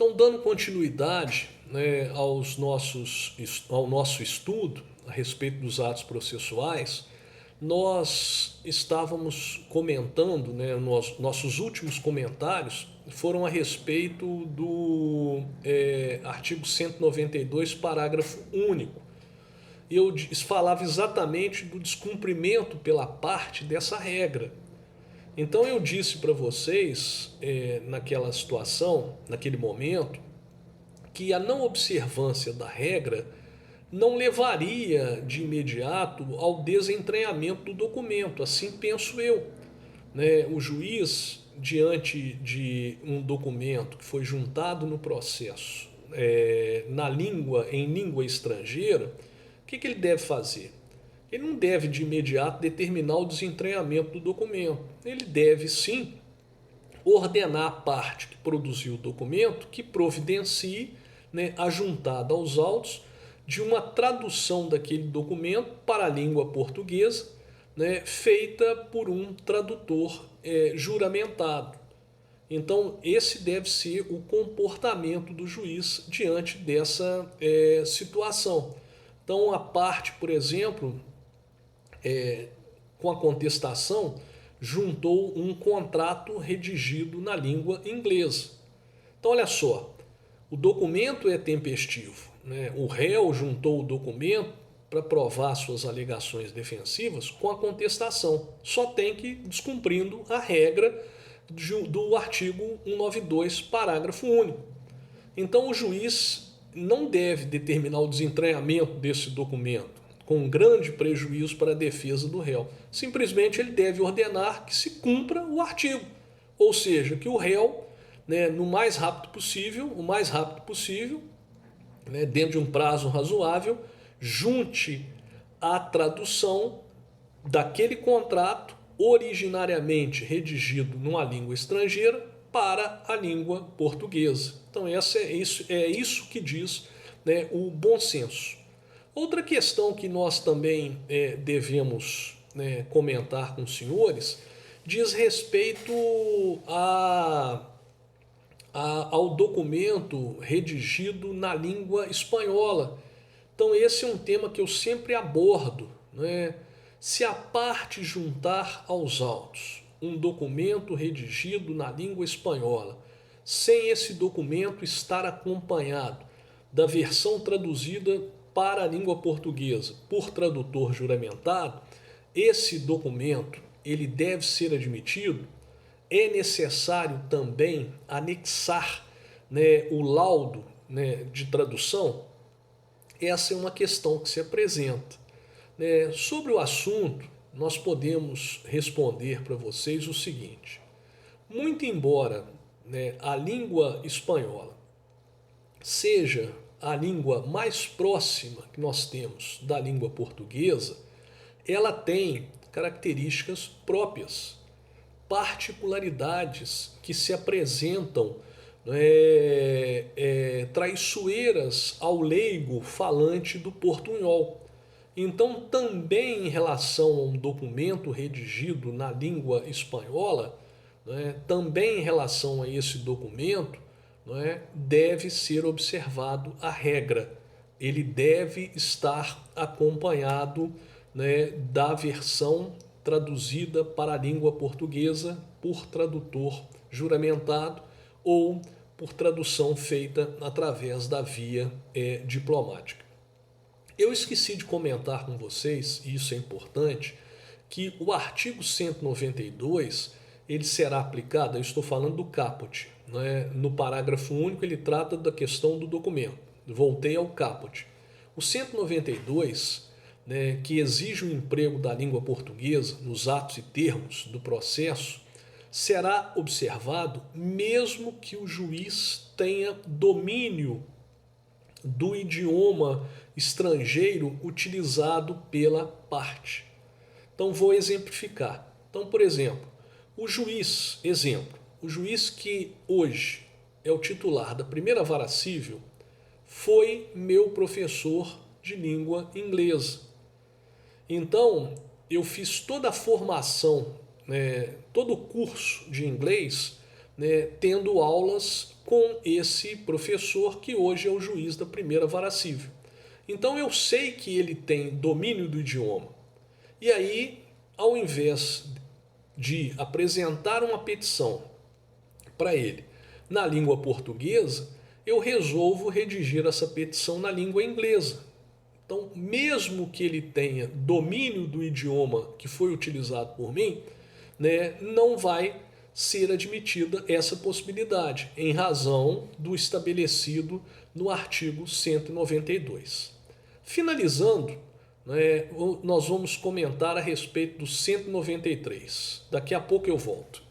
Então, dando continuidade, né, ao nosso estudo a respeito dos atos processuais, nós estávamos comentando, né, nossos últimos comentários foram a respeito do artigo 192, parágrafo único. Eu falava exatamente do descumprimento pela parte dessa regra. Então eu disse para vocês, naquela situação, naquele momento, que a não observância da regra não levaria de imediato ao desentranhamento do documento, assim penso eu. Né? O juiz, diante de um documento que foi juntado no processo em língua estrangeira, o que ele deve fazer? Ele não deve de imediato determinar o desentranhamento do documento. Ele deve sim ordenar a parte que produziu o documento que providencie, né, a juntada aos autos de uma tradução daquele documento para a língua portuguesa, né, feita por um tradutor juramentado. Então, esse deve ser o comportamento do juiz diante dessa situação. Então, a parte, por exemplo, com a contestação, juntou um contrato redigido na língua inglesa. Então, olha só, o documento é tempestivo, né? O réu juntou o documento para provar suas alegações defensivas com a contestação. Só tem que ir descumprindo a regra do artigo 192, parágrafo único. Então, o juiz não deve determinar o desentranhamento desse documento com grande prejuízo para a defesa do réu. Simplesmente ele deve ordenar que se cumpra o artigo, ou seja, que o réu, né, o mais rápido possível, né, dentro de um prazo razoável, junte a tradução daquele contrato originariamente redigido numa língua estrangeira para a língua portuguesa. Então é isso que diz, né, o bom senso. Outra questão que nós também devemos, né, comentar com os senhores diz respeito ao documento redigido na língua espanhola. Então esse é um tema que eu sempre abordo, né? Se a parte juntar aos autos um documento redigido na língua espanhola, sem esse documento estar acompanhado da versão traduzida para a língua portuguesa por tradutor juramentado, esse documento ele deve ser admitido. É necessário também anexar, né, o laudo, né, de tradução. Essa é uma questão que se apresenta. Sobre o assunto, nós podemos responder para vocês o seguinte: muito embora, né, a língua espanhola seja a língua mais próxima que nós temos da língua portuguesa, ela tem características próprias, particularidades que se apresentam traiçoeiras ao leigo falante do portunhol. Então, também em relação a um documento redigido na língua espanhola, também em relação a esse documento, deve ser observado a regra. Ele deve estar acompanhado, da versão traduzida para a língua portuguesa por tradutor juramentado ou por tradução feita através da via diplomática. Eu esqueci de comentar com vocês, e isso é importante, que o artigo 192 ele será aplicado, eu estou falando do caput, no parágrafo único ele trata da questão do documento. Voltei ao caput. O 192, que exige o emprego da língua portuguesa nos atos e termos do processo, será observado mesmo que o juiz tenha domínio do idioma estrangeiro utilizado pela parte. Então vou exemplificar. Então, por exemplo, o juiz que hoje é o titular da primeira vara civil foi meu professor de língua inglesa. Então, eu fiz toda a formação, todo o curso de inglês, né, tendo aulas com esse professor que hoje é o juiz da primeira vara civil. Então eu sei que ele tem domínio do idioma. E aí, ao invés de apresentar uma petição para ele na língua portuguesa, eu resolvo redigir essa petição na língua inglesa. Então, mesmo que ele tenha domínio do idioma que foi utilizado por mim, né, não vai ser admitida essa possibilidade, em razão do estabelecido no artigo 192. Finalizando, né, nós vamos comentar a respeito do 193. Daqui a pouco eu volto.